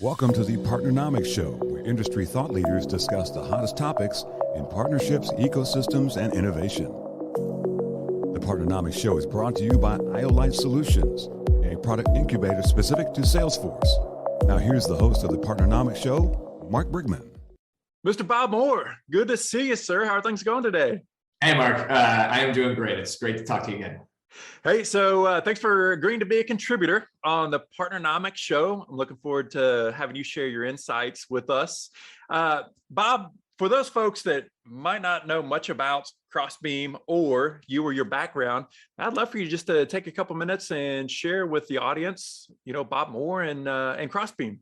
Welcome to the Partnernomics Show, where industry thought leaders discuss the hottest topics in partnerships, ecosystems, and innovation. The Partnernomics Show is brought to you by IOLite Solutions, a product incubator specific to Salesforce. Now here's the host of the Partnernomics Show, Mark Brigman. Mr. Bob Moore, good to see you, sir. How are things going today? Hey, Mark. I am doing great. It's great to talk to you again. Hey, so thanks for agreeing to be a contributor on the Partnernomics Show. I'm looking forward to having you share your insights with us. Bob, for those folks that might not know much about Crossbeam or you or your background, I'd love for you just to take a couple minutes and share with the audience, Bob Moore and Crossbeam.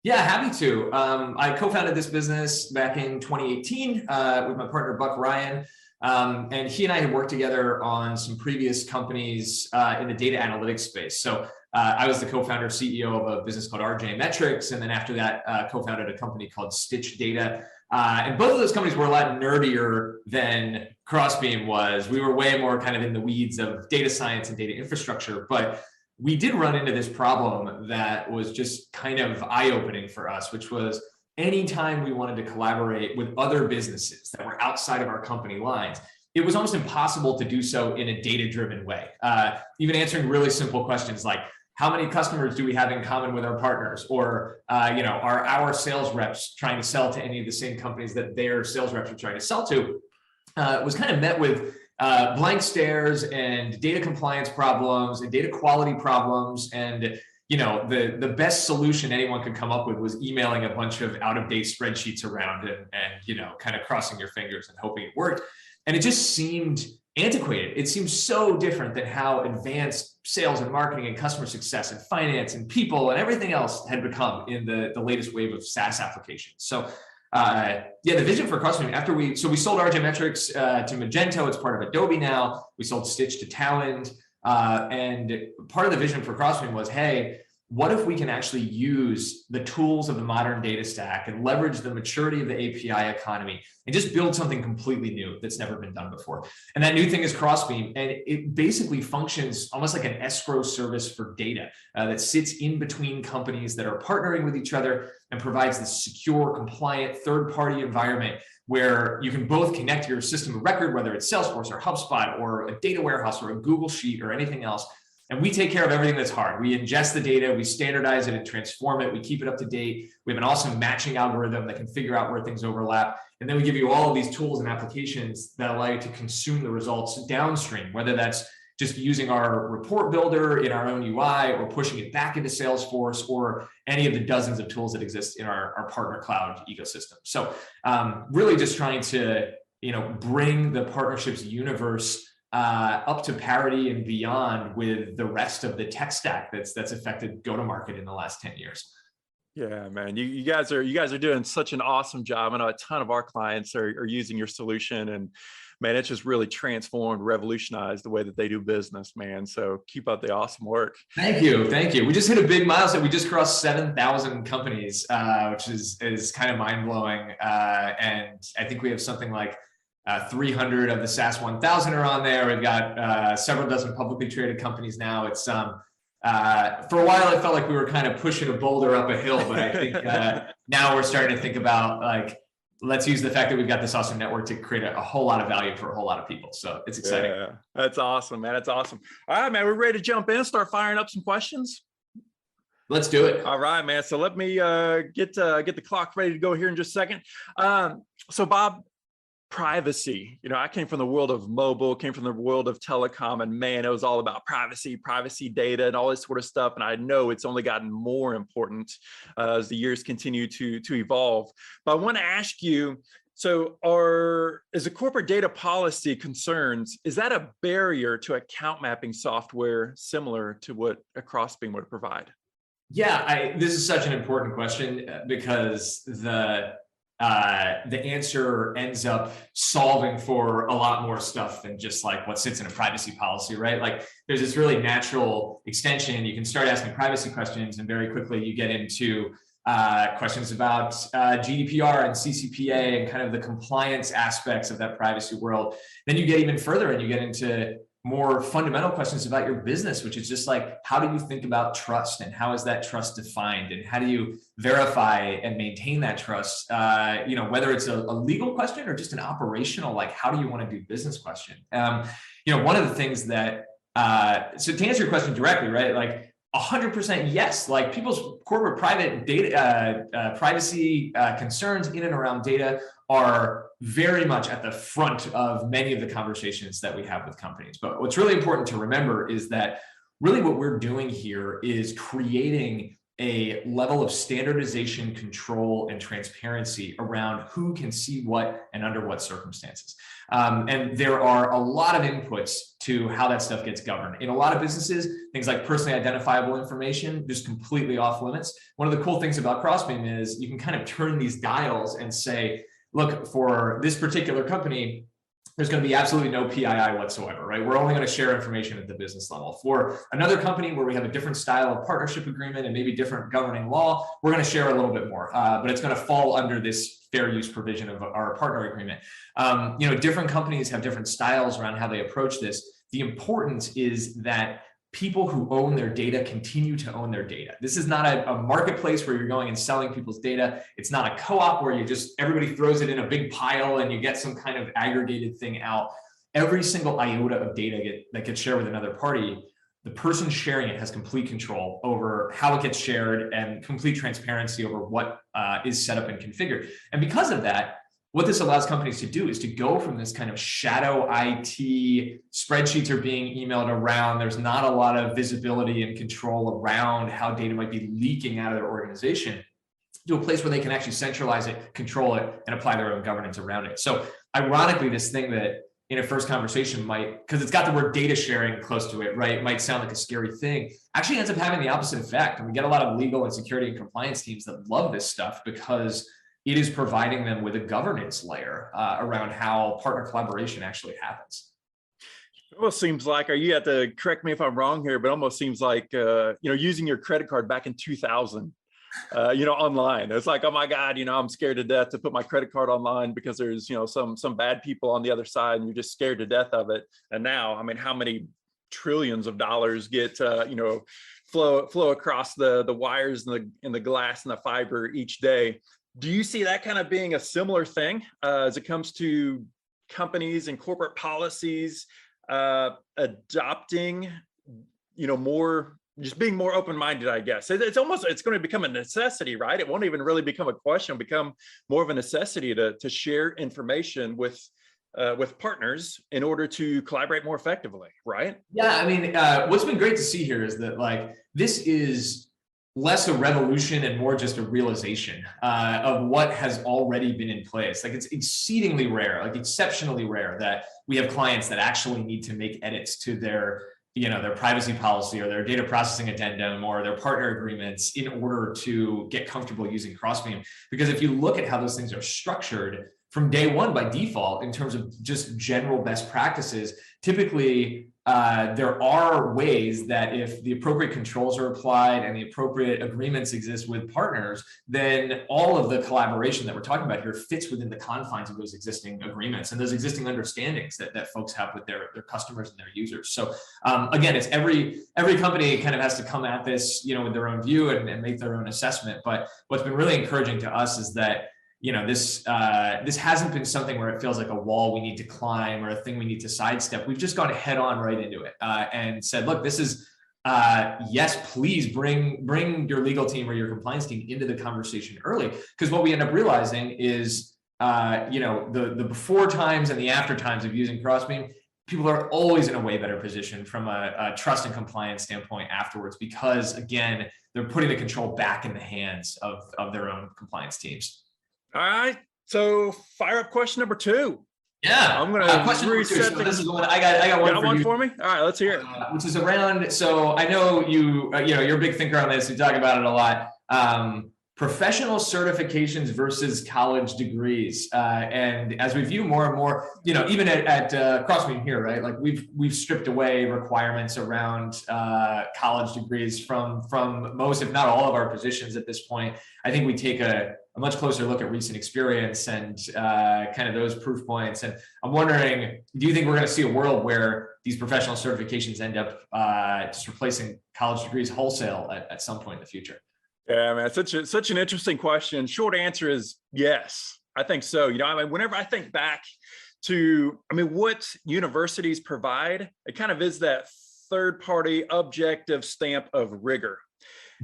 Yeah, happy to. I co-founded this business back in 2018 with my partner, Buck Ryan. And he and I had worked together on some previous companies in the data analytics space. So I was the co-founder CEO of a business called RJMetrics. And then after that, co-founded a company called Stitch Data. And both of those companies were a lot nerdier than Crossbeam was. We were way more kind of in the weeds of data science and data infrastructure. But we did run into this problem that was just kind of eye-opening for us, which was anytime we wanted to collaborate with other businesses that were outside of our company lines, it was almost impossible to do so in a data-driven way. Even answering really simple questions like, how many customers do we have in common with our partners? Or, are our sales reps trying to sell to any of the same companies that their sales reps are trying to sell to? Was kind of met with blank stares and data compliance problems and data quality problems. And the best solution anyone could come up with was emailing a bunch of out-of-date spreadsheets around and kind of crossing your fingers and hoping it worked. And it just seemed antiquated. It seemed so different than how advanced sales and marketing and customer success and finance and people and everything else had become in the latest wave of SaaS applications. So the vision for Crossbeam, we sold RJMetrics to Magento. It's part of Adobe now. We sold Stitch to Talend. And part of the vision for Crossbeam was, hey, what if we can actually use the tools of the modern data stack and leverage the maturity of the API economy and just build something completely new that's never been done before? And that new thing is Crossbeam. And it basically functions almost like an escrow service for data that sits in between companies that are partnering with each other and provides this secure, compliant, third-party environment where you can both connect your system of record, whether it's Salesforce or HubSpot or a data warehouse or a Google Sheet or anything else. And we take care of everything that's hard. We ingest the data, we standardize it and transform it. We keep it up to date. We have an awesome matching algorithm that can figure out where things overlap. And then we give you all of these tools and applications that allow you to consume the results downstream, whether that's just using our report builder in our own UI or pushing it back into Salesforce or any of the dozens of tools that exist in our partner cloud ecosystem. So really just trying to bring the partnerships universe up to parity and beyond with the rest of the tech stack that's affected go-to-market in the last 10 years. Yeah, man, you guys are doing such an awesome job. I know a ton of our clients are using your solution, and man, it's just really transformed, revolutionized the way that they do business, man. So keep up the awesome work. Thank you. We just hit a big milestone. We just crossed 7,000 companies, which is kind of mind blowing. And I think we have something like 300 of the SaaS 1000 are on there. We've got several dozen publicly traded companies now. It's for a while, I felt like we were kind of pushing a boulder up a hill, but I think now we're starting to think about let's use the fact that we've got this awesome network to create a whole lot of value for a whole lot of people. So it's exciting. Yeah, that's awesome, man. That's awesome. All right, man, we're ready to jump in, start firing up some questions. Let's do it. All right, man. So let me get the clock ready to go here in just a second. So Bob, privacy. I came from the world of mobile, came from the world of telecom, and man, it was all about privacy data and all this sort of stuff. And I know it's only gotten more important as the years continue to evolve. But I want to ask you, so is the corporate data policy concerns, is that a barrier to account mapping software similar to what a Crossbeam would provide? Yeah, this is such an important question because the answer ends up solving for a lot more stuff than just like what sits in a privacy policy, right? Like there's this really natural extension. You can start asking privacy questions and very quickly you get into questions about GDPR and CCPA and kind of the compliance aspects of that privacy world. Then you get even further and you get into more fundamental questions about your business, which is just like, how do you think about trust, and how is that trust defined, and how do you verify and maintain that trust? Whether it's a legal question or just an operational, like, how do you want to do business question? One of the things that, so to answer your question directly, right? Like 100% yes, like people's corporate private data, privacy concerns in and around data are very much at the front of many of the conversations that we have with companies. But what's really important to remember is that really what we're doing here is creating a level of standardization, control, and transparency around who can see what and under what circumstances. And there are a lot of inputs to how that stuff gets governed. In a lot of businesses, things like personally identifiable information, just completely off limits. One of the cool things about Crossbeam is you can kind of turn these dials and say, look, for this particular company, there's going to be absolutely no PII whatsoever, right? We're only going to share information at the business level. For another company where we have a different style of partnership agreement and maybe different governing law, we're going to share a little bit more, but it's going to fall under this fair use provision of our partner agreement. Different companies have different styles around how they approach this. The importance is that people who own their data continue to own their data. This is not a marketplace where you're going and selling people's data. It's not a co-op where everybody throws it in a big pile and you get some kind of aggregated thing out. Every single iota of data that gets shared with another party, the person sharing it has complete control over how it gets shared and complete transparency over what is set up and configured. And because of that, what this allows companies to do is to go from this kind of shadow IT, spreadsheets are being emailed around, there's not a lot of visibility and control around how data might be leaking out of their organization, to a place where they can actually centralize it, control it, and apply their own governance around it. So ironically, this thing that in a first conversation might, because it's got the word data sharing close to it, right? It might sound like a scary thing, actually ends up having the opposite effect. And we get a lot of legal and security and compliance teams that love this stuff because it is providing them with a governance layer around how partner collaboration actually happens. It almost seems like, or you have to correct me if I'm wrong here, but it almost seems like, using your credit card back in 2000, online. It's like, oh my God, I'm scared to death to put my credit card online because there's, some bad people on the other side and you're just scared to death of it. And now, I mean, how many trillions of dollars get, flow across the wires and the glass and the fiber each day? Do you see that kind of being a similar thing as it comes to companies and corporate policies adopting, more, just being more open-minded, I guess? It's going to become a necessity, right? It won't even really become a question, it'll become more of a necessity to share information with partners in order to collaborate more effectively, right? Yeah, I mean, what's been great to see here is that this is less a revolution and more just a realization of what has already been in place. It's exceedingly rare, exceptionally rare, that we have clients that actually need to make edits to their privacy policy or their data processing addendum or their partner agreements in order to get comfortable using Crossbeam. Because if you look at how those things are structured from day one by default, in terms of just general best practices, typically there are ways that if the appropriate controls are applied and the appropriate agreements exist with partners, then all of the collaboration that we're talking about here fits within the confines of those existing agreements and those existing understandings that folks have with their customers and their users. So again, it's every company kind of has to come at this, with their own view and make their own assessment. But what's been really encouraging to us is that this hasn't been something where it feels like a wall we need to climb or a thing we need to sidestep. We've just gone head on right into it and said, look, this is, yes, please bring your legal team or your compliance team into the conversation early. Because what we end up realizing is, the before times and the after times of using Crossbeam, people are always in a way better position from a trust and compliance standpoint afterwards, because again, they're putting the control back in the hands of their own compliance teams. All right, so fire up question number 2. Yeah, I'm gonna question reset. So this is one I got one. Got for one you. for me? All right, let's hear it. Which is around. So I know you're a big thinker on this. You talk about it a lot. Professional certifications versus college degrees, and as we view more and more, even at Crossbeam here, right? We've stripped away requirements around college degrees from most, if not all, of our positions at this point. I think we take a much closer look at recent experience and kind of those proof points. And I'm wondering, do you think we're going to see a world where these professional certifications end up just replacing college degrees wholesale at some point in the future? Yeah, man, such an interesting question. Short answer is yes, I think so. You know, I mean, whenever I think back to, I mean, what universities provide, it kind of is that third-party objective stamp of rigor.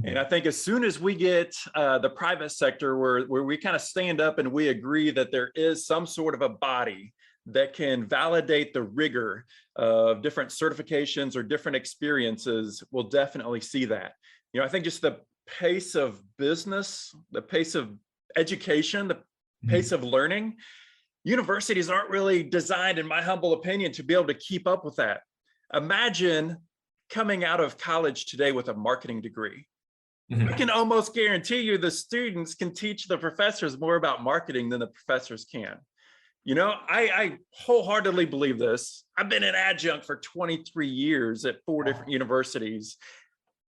And I think as soon as we get the private sector where we kind of stand up and we agree that there is some sort of a body that can validate the rigor of different certifications or different experiences, we'll definitely see that. You know, I think just the pace of business, the pace of education, the pace of learning, universities aren't really designed, in my humble opinion, to be able to keep up with that. Imagine coming out of college today with a marketing degree. I can almost guarantee you the students can teach the professors more about marketing than the professors can. You know, I wholeheartedly believe this. I've been an adjunct for 23 years at 4 different universities.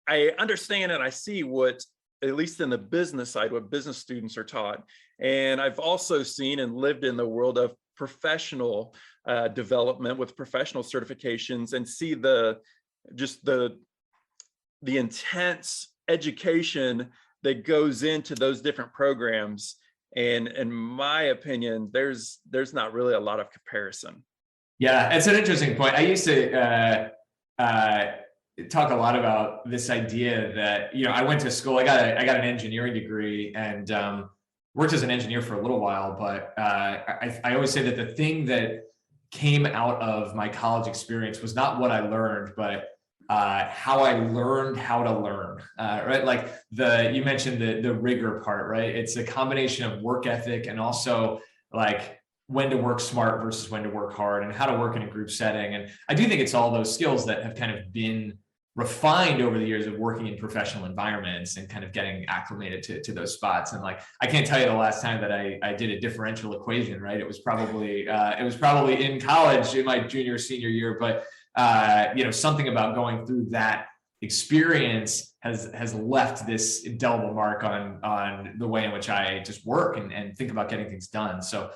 I understand and I see what, at least in the business side, what business students are taught. And I've also seen and lived in the world of professional development with professional certifications, and see the intense education that goes into those different programs. And in my opinion, there's not really a lot of comparison. Yeah, it's an interesting point. I used to talk a lot about this idea that, you know, I went to school, I got an engineering degree, and worked as an engineer for a little while, but I always say that the thing that came out of my college experience was not what I learned, but how I learned how to learn, right? Like you mentioned the rigor part, right? It's a combination of work ethic and also like when to work smart versus when to work hard, and how to work in a group setting. And I do think it's all those skills that have kind of been refined over the years of working in professional environments and kind of getting acclimated to those spots. And like, I can't tell you the last time that I did a differential equation, right? It was probably in college in my junior, senior year, but you know, something about going through that experience has left this indelible mark on the way in which I just work and think about getting things done. So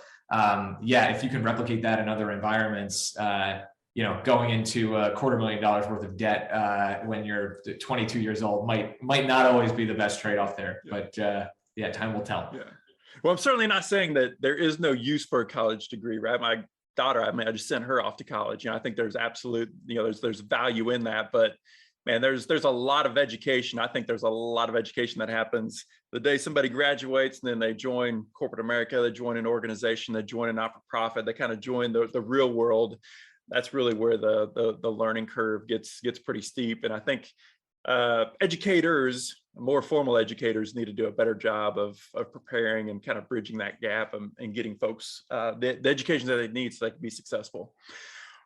yeah, if you can replicate that in other environments, you know, going into $250,000 worth of debt when you're 22 years old might not always be the best trade-off there. Yeah. But yeah, time will tell. Yeah. Well, I'm certainly not saying that there is no use for a college degree, right? My daughter, I mean, I just sent her off to college. You know, I think there's absolute, you know, there's value in that, but man, there's a lot of education. I think there's a lot of education that happens the day somebody graduates, and then they join corporate America, they join an organization, they join a not-for-profit, they kind of join the real world. That's really where the learning curve gets pretty steep. And I think educators, more formal educators, need to do a better job of preparing and kind of bridging that gap and getting folks the education that they need so they can be successful.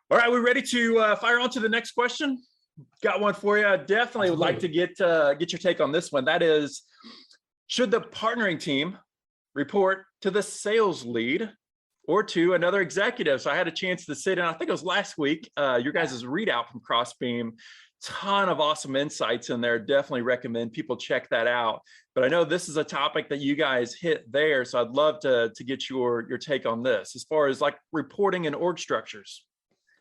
All right, we're ready to fire on to the next question. Got one for you. I definitely would like to get your take on this one. That is, should the partnering team report to the sales lead or to another executive? So I had a chance to sit in, I think it was last week, your guys' readout from Crossbeam. Ton of awesome insights in there. Definitely recommend people check that out. But I know this is a topic that you guys hit there, so I'd love to get your take on this as far as like reporting and org structures.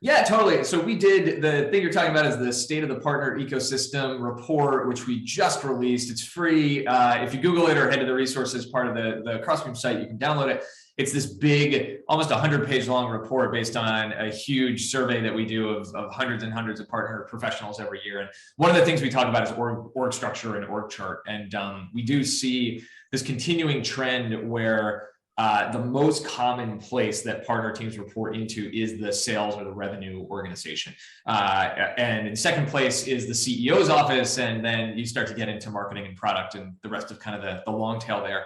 Yeah, totally. So we did, the thing you're talking about is the State of the Partner Ecosystem report, which we just released. It's free. If you Google it or head to the resources part of the Crossbeam site, you can download it. It's this big, almost 100-page long report based on a huge survey that we do of hundreds and hundreds of partner professionals every year. And one of the things we talk about is org structure and org chart. And we do see this continuing trend where the most common place that partner teams report into is the sales or the revenue organization. And in second place is the CEO's office. And then you start to get into marketing and product and the rest of kind of the long tail there.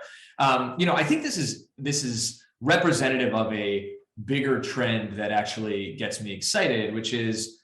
You know, I think this is representative of a bigger trend that actually gets me excited, which is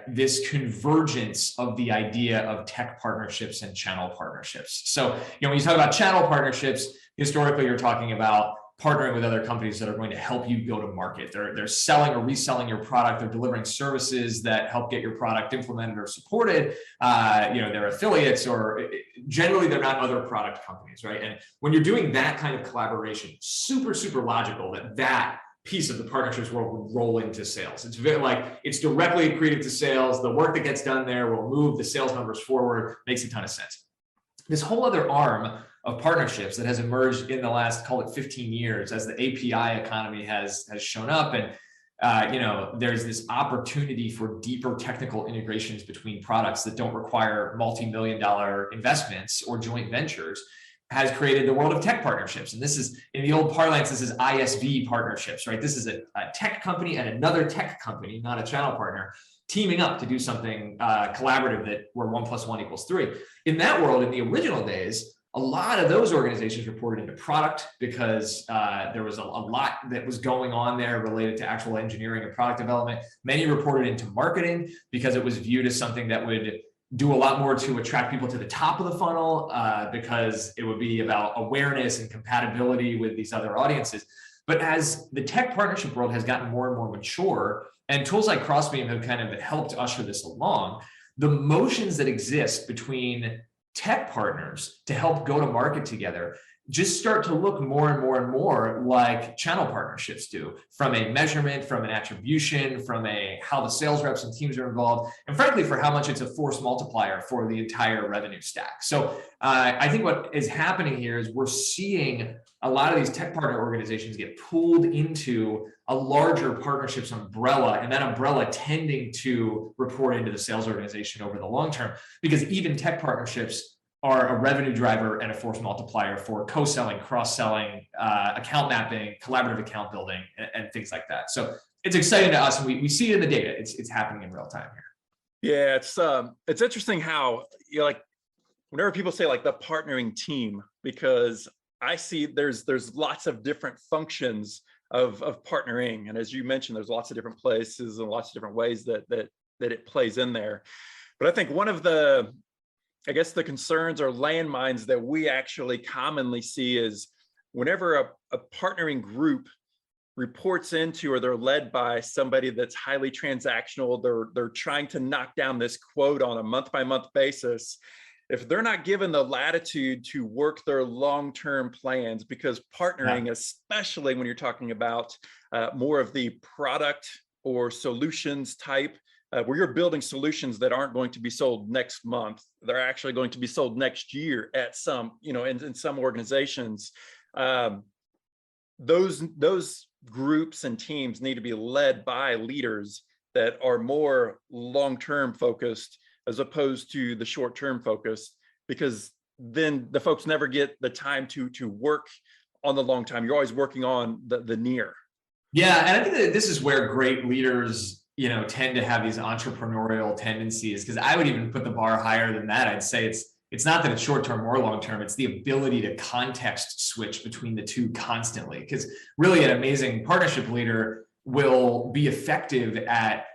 this convergence of the idea of tech partnerships and channel partnerships. So, you know, when you talk about channel partnerships, historically, you're talking about partnering with other companies that are going to help you go to market. They're selling or reselling your product. They're delivering services that help get your product implemented or supported. You know, they're affiliates, or generally they're not other product companies, right? And when you're doing that kind of collaboration, super, super logical that piece of the partnerships world would roll into sales. It's very like, it's directly accretive to sales. The work that gets done there will move the sales numbers forward. Makes a ton of sense. This whole other arm of partnerships that has emerged in the last, call it 15 years, as the API economy has shown up, and there's this opportunity for deeper technical integrations between products that don't require multi-million-dollar investments or joint ventures, has created the world of tech partnerships. And this is, in the old parlance, this is ISV partnerships, right? This is a tech company and another tech company, not a channel partner, teaming up to do something collaborative where 1 + 1 = 3. In that world, in the original days, a lot of those organizations reported into product because there was a lot that was going on there related to actual engineering and product development. Many reported into marketing because it was viewed as something that would do a lot more to attract people to the top of the funnel because it would be about awareness and compatibility with these other audiences. But as the tech partnership world has gotten more and more mature, and tools like Crossbeam have kind of helped usher this along, the motions that exist between tech partners to help go to market together just start to look more and more and more like channel partnerships do, from a measurement, from an attribution, from a how the sales reps and teams are involved, and frankly, for how much it's a force multiplier for the entire revenue stack. So I think what is happening here is we're seeing a lot of these tech partner organizations get pulled into a larger partnerships umbrella, and that umbrella tending to report into the sales organization over the long term, because even tech partnerships are a revenue driver and a force multiplier for co-selling, cross-selling, account mapping, collaborative account building, and things like that. So it's exciting to us, and we see it in the data. It's happening in real time here. Yeah, it's interesting how, like, whenever people say like the partnering team, because I see there's lots of different functions of partnering, and as you mentioned, there's lots of different places and lots of different ways that it plays in there. But I think one of the concerns or landmines that we actually commonly see is whenever a partnering group reports into, or they're led by somebody that's highly transactional, they're trying to knock down this quote on a month-by-month basis. If they're not given the latitude to work their long-term plans, because partnering, especially when you're talking about more of the product or solutions type, where you're building solutions that aren't going to be sold next month, they're actually going to be sold next year at some, in some organizations. Those groups and teams need to be led by leaders that are more long-term focused as opposed to the short-term focused, because then the folks never get the time to work on the long time. You're always working on the near. Yeah, and I think that this is where great leaders tend to have these entrepreneurial tendencies, because I would even put the bar higher than that. I'd say it's not that it's short-term or long-term, it's the ability to context switch between the two constantly. Because really an amazing partnership leader will be effective at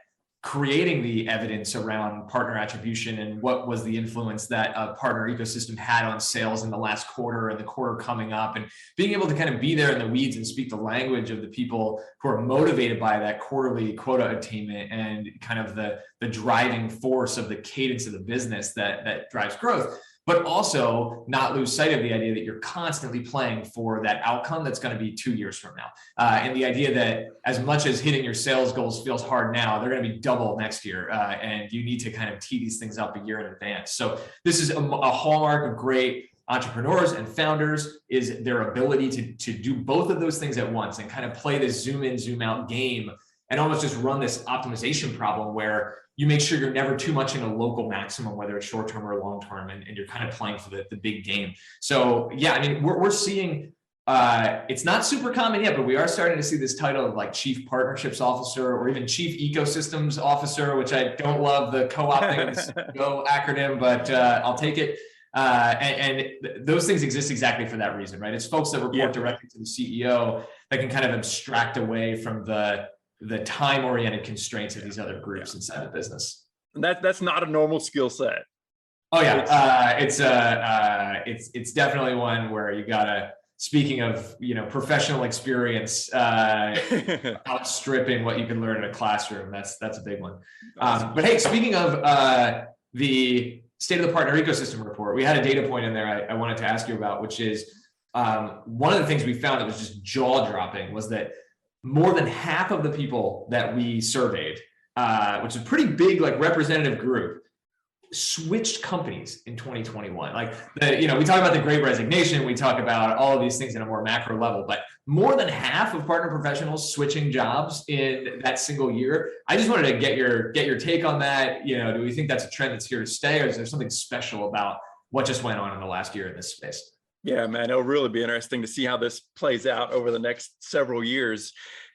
creating the evidence around partner attribution and what was the influence that a partner ecosystem had on sales in the last quarter and the quarter coming up, and being able to kind of be there in the weeds and speak the language of the people who are motivated by that quarterly quota attainment and kind of the driving force of the cadence of the business that drives growth. But also not lose sight of the idea that you're constantly playing for that outcome that's going to be 2 years from now. And the idea that as much as hitting your sales goals feels hard now, they're going to be double next year. And you need to kind of tee these things up a year in advance. So this is a hallmark of great entrepreneurs and founders, is their ability to do both of those things at once and kind of play this zoom in, zoom out game, and almost just run this optimization problem where you make sure you're never too much in a local maximum, whether it's short-term or long-term, and you're kind of playing for the big game. So yeah, I mean, we're seeing, it's not super common yet, but we are starting to see this title of like Chief Partnerships Officer or even Chief Ecosystems Officer, which I don't love the co-opting Go acronym, but I'll take it. And those things exist exactly for that reason, right? It's folks that report directly to the CEO that can kind of abstract away from the time-oriented constraints of these other groups inside the business. That's not a normal skill set. Oh yeah, it's definitely one where you gotta, speaking of professional experience, outstripping what you can learn in a classroom. That's a big one. But hey, speaking of the State of the Partner Ecosystem report, we had a data point in there I wanted to ask you about, which is one of the things we found that was just jaw-dropping was that more than half of the people that we surveyed, which is a pretty big, like, representative group, switched companies in 2021. Like, we talk about the Great Resignation, we talk about all of these things in a more macro level, but more than half of partner professionals switching jobs in that single year. I just wanted to get your take on that. Do we think that's a trend that's here to stay, or is there something special about what just went on in the last year in this space? Yeah, man, it'll really be interesting to see how this plays out over the next several years.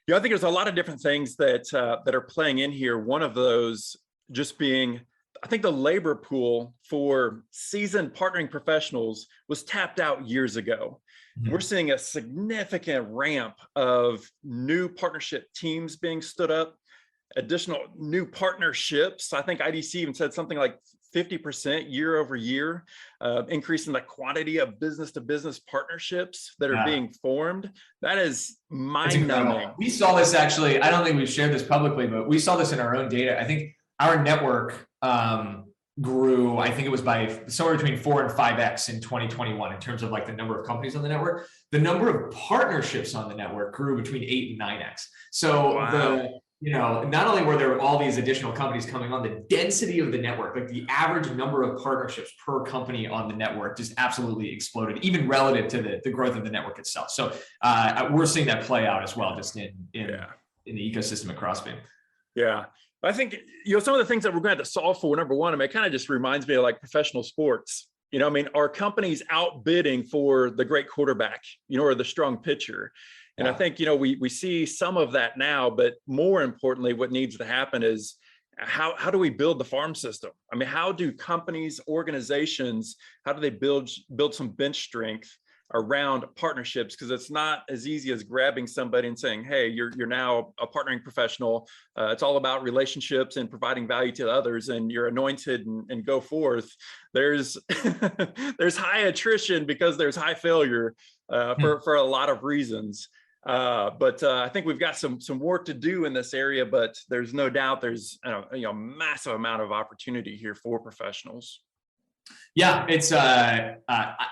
I think there's a lot of different things that are playing in here. One of those just being, I think the labor pool for seasoned partnering professionals was tapped out years ago. Mm-hmm. We're seeing a significant ramp of new partnership teams being stood up, additional new partnerships. I think IDC even said something like 50% year over year, increase in the quantity of business-to-business partnerships that are being formed. That is mind-numbing. We saw this actually, I don't think we've shared this publicly, but we saw this in our own data. I think our network grew, I think it was by somewhere between 4 and 5x in 2021 in terms of like the number of companies on the network. The number of partnerships on the network grew between 8 and 9x. So not only were there all these additional companies coming on, the density of the network, like the average number of partnerships per company on the network just absolutely exploded, even relative to the growth of the network itself. So we're seeing that play out as well, just in the ecosystem at Crossbeam. Yeah. I think, some of the things that we're going to have to solve for, number one, it kind of just reminds me of like professional sports. Are companies outbidding for the great quarterback, or the strong pitcher? And I think, we see some of that now, but more importantly, what needs to happen is how do we build the farm system? How do companies, organizations, how do they build some bench strength around partnerships? Because it's not as easy as grabbing somebody and saying, hey, you're now a partnering professional. It's all about relationships and providing value to others, and you're anointed and go forth. There's there's high attrition because there's high failure for a lot of reasons. But I think we've got some work to do in this area, but there's no doubt there's a massive amount of opportunity here for professionals. Yeah, it's I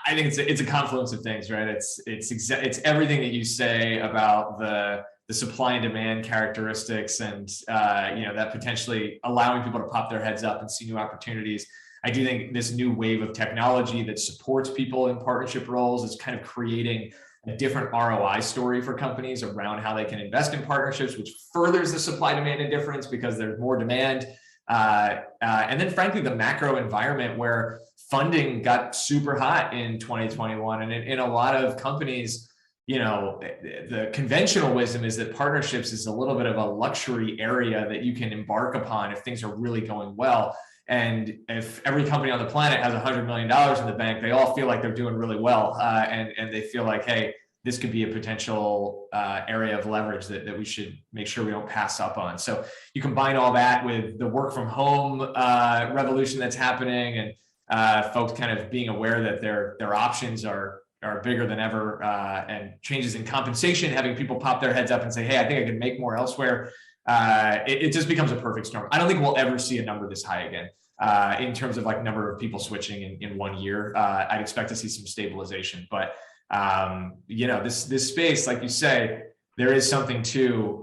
think it's a confluence of things, right? It's everything that you say about the supply and demand characteristics, and that potentially allowing people to pop their heads up and see new opportunities. I do think this new wave of technology that supports people in partnership roles is kind of creating a different ROI story for companies around how they can invest in partnerships, which furthers the supply demand indifference because there's more demand. And then frankly, the macro environment where funding got super hot in 2021. And in a lot of companies, the conventional wisdom is that partnerships is a little bit of a luxury area that you can embark upon if things are really going well. And if every company on the planet has $100 million in the bank, they all feel like they're doing really well. And they feel like, hey, this could be a potential area of leverage that we should make sure we don't pass up on. So you combine all that with the work from home revolution that's happening, and folks kind of being aware that their options are bigger than ever, and changes in compensation, having people pop their heads up and say, hey, I think I can make more elsewhere. It just becomes a perfect storm. I don't think we'll ever see a number this high again in terms of like number of people switching in 1 year. I'd expect to see some stabilization, but this space, like you say, there is something to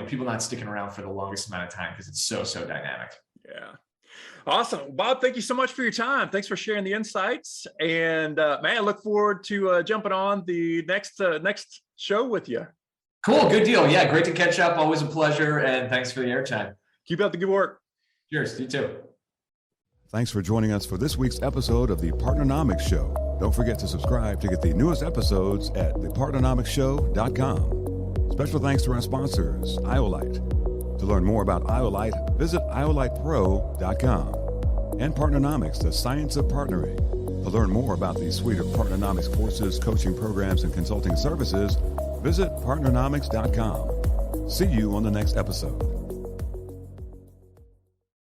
people not sticking around for the longest amount of time because it's so dynamic. Yeah. Awesome. Bob, thank you so much for your time. Thanks for sharing the insights. And man, I look forward to jumping on the next show with you. Cool. Good deal. Yeah. Great to catch up. Always a pleasure. And thanks for the airtime. Keep up the good work. Cheers. You too. Thanks for joining us for this week's episode of the PARTNERNOMICS Show. Don't forget to subscribe to get the newest episodes at thepartnernomicshow.com. Special thanks to our sponsors, Iolite. To learn more about Iolite, visit iolitepro.com. And Partnernomics, the science of partnering. To learn more about the suite of Partnernomics courses, coaching programs, and consulting services, visit partnernomics.com. See you on the next episode.